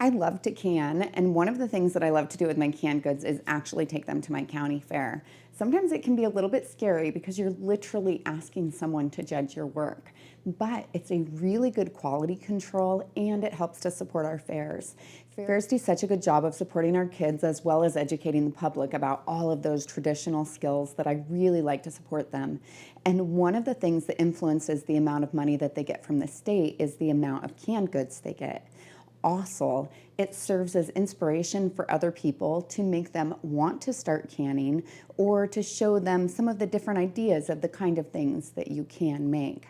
I love to can, and one of the things that I love to do with my canned goods is actually take them to my county fair. Sometimes it can be a little bit scary because you're literally asking someone to judge your work, but it's a really good quality control and it helps to support our fairs. Fairs do such a good job of supporting our kids as well as educating the public about all of those traditional skills that I really like to support them. And one of the things that influences the amount of money that they get from the state is the amount of canned goods they get. Also, it serves as inspiration for other people to make them want to start canning or to show them some of the different ideas of the kind of things that you can make.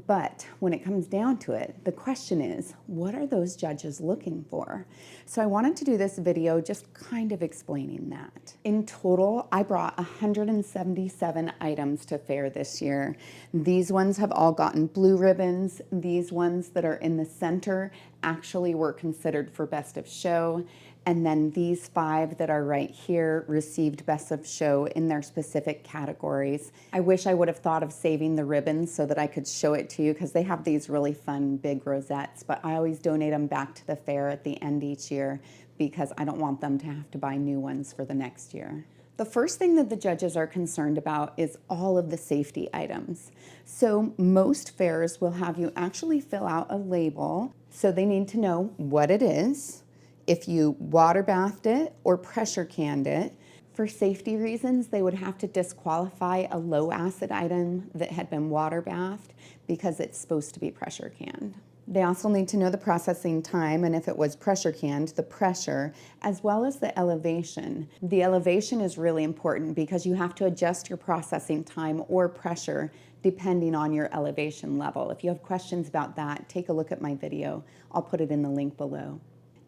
But when it comes down to it, the question is, what are those judges looking for? So I wanted to do this video just kind of explaining that. In total, I brought 177 items to fair this year. These ones have all gotten blue ribbons. These ones that are in the center actually were considered for best of show. And then these 5 that are right here received Best of Show in their specific categories. I wish I would have thought of saving the ribbons so that I could show it to you because they have these really fun big rosettes, but I always donate them back to the fair at the end each year because I don't want them to have to buy new ones for the next year. The first thing that the judges are concerned about is all of the safety items. So most fairs will have you actually fill out a label, so they need to know what it is, if you water bathed it or pressure canned it. For safety reasons, they would have to disqualify a low acid item that had been water bathed because it's supposed to be pressure canned. They also need to know the processing time, and if it was pressure canned, the pressure, as well as the elevation. The elevation is really important because you have to adjust your processing time or pressure depending on your elevation level. If you have questions about that, take a look at my video. I'll put it in the link below.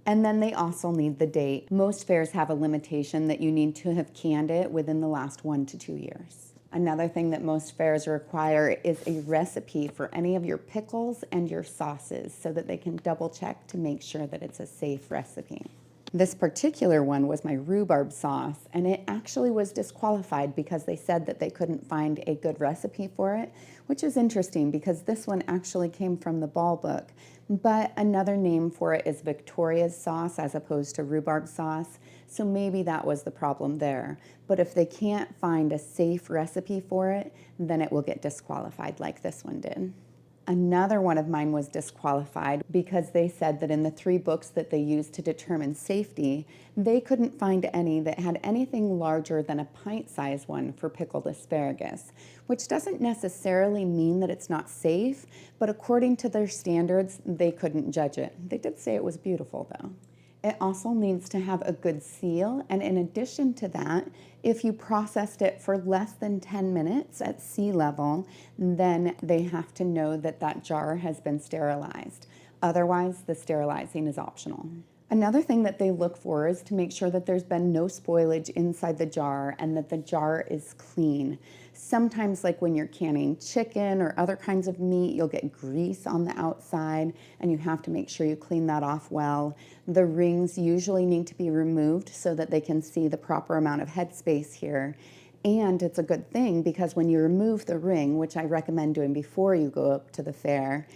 And then they also need the date. Most fairs have a limitation that you need to have canned it within the last 1 to 2 years. Another thing that most fairs require is a recipe for any of your pickles and your sauces so that they can double check to make sure that it's a safe recipe. This particular one was my rhubarb sauce, and it actually was disqualified because they said that they couldn't find a good recipe for it, which is interesting because this one actually came from the Ball book. But another name for it is Victoria's sauce as opposed to rhubarb sauce, so maybe that was the problem there. But if they can't find a safe recipe for it, then it will get disqualified like this one did. Another one of mine was disqualified because they said that in the 3 books that they used to determine safety, they couldn't find any that had anything larger than a pint-sized one for pickled asparagus, which doesn't necessarily mean that it's not safe, but according to their standards, they couldn't judge it. They did say it was beautiful though. It also needs to have a good seal, and in addition to that, if you processed it for less than 10 minutes at sea level, then they have to know that that jar has been sterilized. Otherwise, the sterilizing is optional. Another thing that they look for is to make sure that there's been no spoilage inside the jar and that the jar is clean. Sometimes, like when you're canning chicken or other kinds of meat, you'll get grease on the outside and you have to make sure you clean that off well. The rings usually need to be removed so that they can see the proper amount of headspace here. And it's a good thing because when you remove the ring, which I recommend doing before you go up to the fair,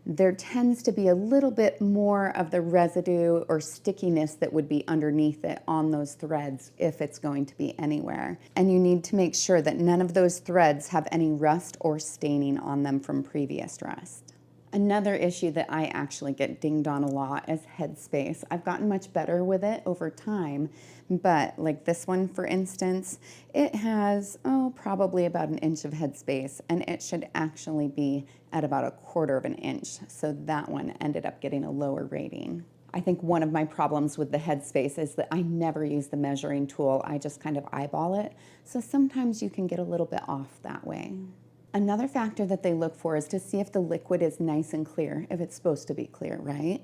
there tends to be a little bit more of the residue or stickiness that would be underneath it on those threads if it's going to be anywhere. And you need to make sure that none of those threads have any rust or staining on them from previous rust. Another issue that I actually get dinged on a lot is headspace. I've gotten much better with it over time, but like this one, for instance, it has, probably about 1 inch of headspace, and it should actually be at about 1/4 of an inch. So that one ended up getting a lower rating. I think one of my problems with the headspace is that I never use the measuring tool. I just kind of eyeball it. So sometimes you can get a little bit off that way. Another factor that they look for is to see if the liquid is nice and clear, if it's supposed to be clear, right?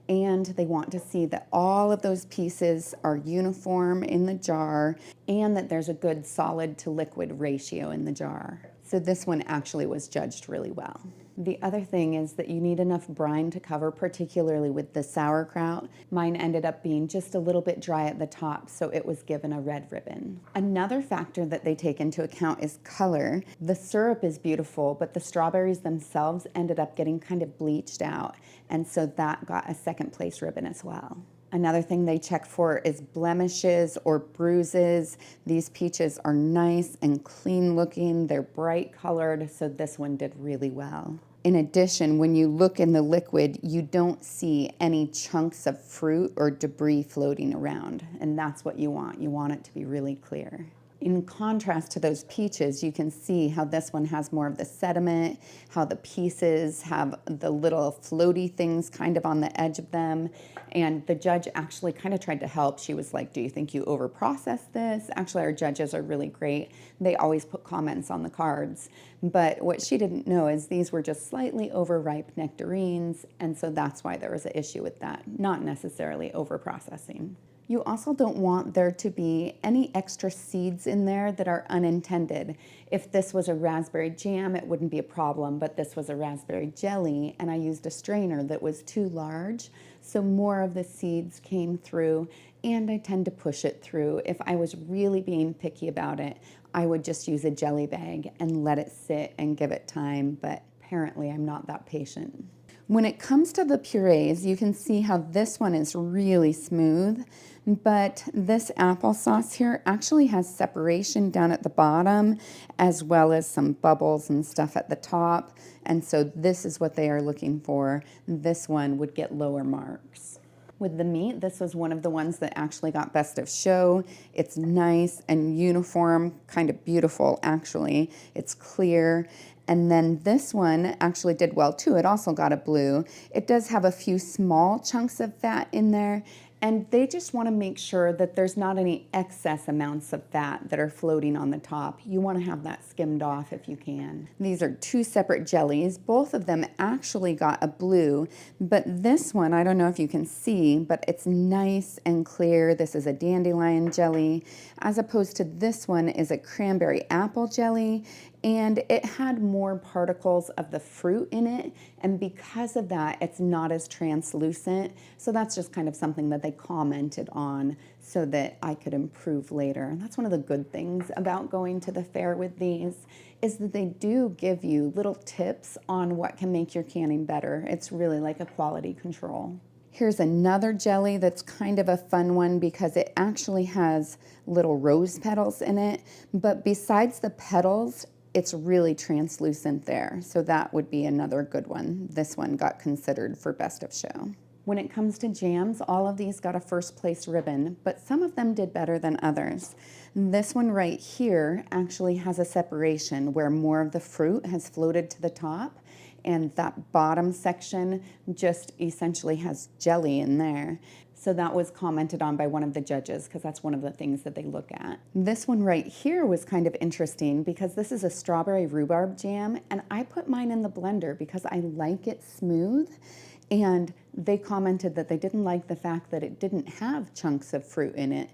And they want to see that all of those pieces are uniform in the jar and that there's a good solid to liquid ratio in the jar. So this one actually was judged really well. The other thing is that you need enough brine to cover, particularly with the sauerkraut. Mine ended up being just a little bit dry at the top, so it was given a red ribbon. Another factor that they take into account is color. The syrup is beautiful, but the strawberries themselves ended up getting kind of bleached out, and so that got a 2nd place ribbon as well. Another thing they check for is blemishes or bruises. These peaches are nice and clean looking. They're bright colored, so this one did really well. In addition, when you look in the liquid, you don't see any chunks of fruit or debris floating around, and that's what you want. You want it to be really clear. In contrast to those peaches, you can see how this one has more of the sediment, how the pieces have the little floaty things kind of on the edge of them. And the judge actually kind of tried to help. She was like, do you think you overprocessed this? Actually, our judges are really great. They always put comments on the cards. But what she didn't know is these were just slightly overripe nectarines. And so that's why there was an issue with that, not necessarily overprocessing. You also don't want there to be any extra seeds in there that are unintended. If this was a raspberry jam, it wouldn't be a problem, but this was a raspberry jelly, and I used a strainer that was too large, so more of the seeds came through, and I tend to push it through. If I was really being picky about it, I would just use a jelly bag and let it sit and give it time, but apparently I'm not that patient. When it comes to the purees, you can see how this one is really smooth, but this applesauce here actually has separation down at the bottom as well as some bubbles and stuff at the top. And so this is what they are looking for. This one would get lower marks. With the meat, this was one of the ones that actually got best of show. It's nice and uniform, kind of beautiful actually. It's clear. And then this one actually did well too. It also got a blue. It does have a few small chunks of fat in there, and they just want to make sure that there's not any excess amounts of fat that are floating on the top. You want to have that skimmed off if you can. These are two separate jellies. Both of them actually got a blue, but this one, I don't know if you can see, but it's nice and clear. This is a dandelion jelly, as opposed to this one is a cranberry apple jelly, and it had more particles of the fruit in it, and because of that, it's not as translucent. So that's just kind of something that they commented on so that I could improve later. And that's one of the good things about going to the fair with these, is that they do give you little tips on what can make your canning better. It's really like a quality control. Here's another jelly that's kind of a fun one because it actually has little rose petals in it, but besides the petals, it's really translucent there. So that would be another good one. This one got considered for best of show. When it comes to jams, all of these got a first place ribbon, but some of them did better than others. This one right here actually has a separation where more of the fruit has floated to the top, and that bottom section just essentially has jelly in there. So that was commented on by one of the judges because that's one of the things that they look at. This one right here was kind of interesting because this is a strawberry rhubarb jam, and I put mine in the blender because I like it smooth, and they commented that they didn't like the fact that it didn't have chunks of fruit in it.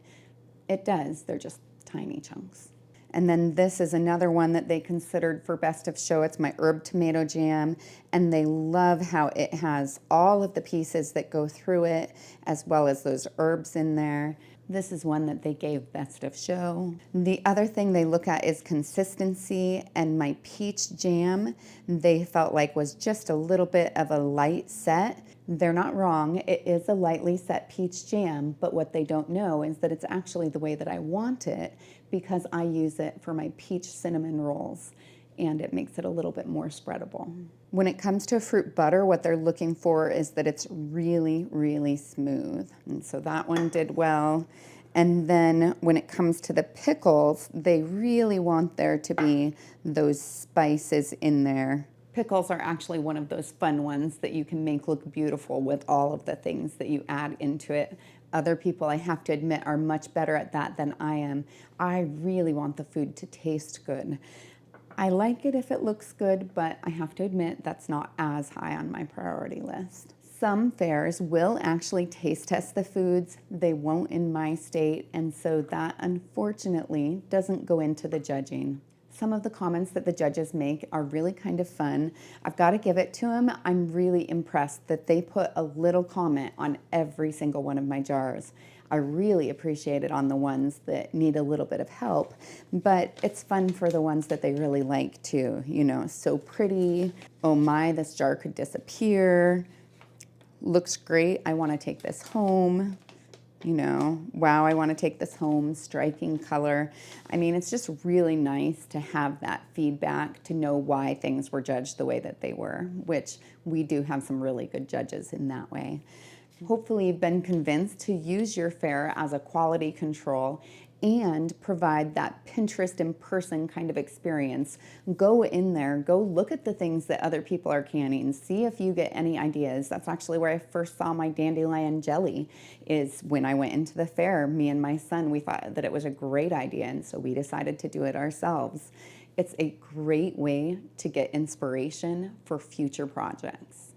It does, they're just tiny chunks. And then this is another one that they considered for best of show. It's my herb tomato jam, and they love how it has all of the pieces that go through it, as well as those herbs in there. This is one that they gave best of show. The other thing they look at is consistency, and my peach jam, they felt like was just a little bit of a light set. They're not wrong, it is a lightly set peach jam, but what they don't know is that it's actually the way that I want it because I use it for my peach cinnamon rolls, and it makes it a little bit more spreadable. When it comes to fruit butter, what they're looking for is that it's really, really smooth. And so that one did well. And then when it comes to the pickles, they really want there to be those spices in there. Pickles are actually one of those fun ones that you can make look beautiful with all of the things that you add into it. Other people, I have to admit, are much better at that than I am. I really want the food to taste good. I like it if it looks good, but I have to admit that's not as high on my priority list. Some fairs will actually taste test the foods. They won't in my state, and so that unfortunately doesn't go into the judging. Some of the comments that the judges make are really kind of fun. I've got to give it to them. I'm really impressed that they put a little comment on every single one of my jars. I really appreciate it on the ones that need a little bit of help, but it's fun for the ones that they really like too. You know, so pretty. Oh my, this jar could disappear. looks great. I want to take this home. You know, wow, I want to take this home, striking color. I mean, it's just really nice to have that feedback, to know why things were judged the way that they were, which we do have some really good judges in that way. Hopefully you've been convinced to use your fair as a quality control and provide that Pinterest in person kind of experience. Go in there, go look at the things that other people are canning, see if you get any ideas. That's actually where I first saw my dandelion jelly, is when I went into the fair. Me and my son, we thought that it was a great idea, and so we decided to do it ourselves. It's a great way to get inspiration for future projects.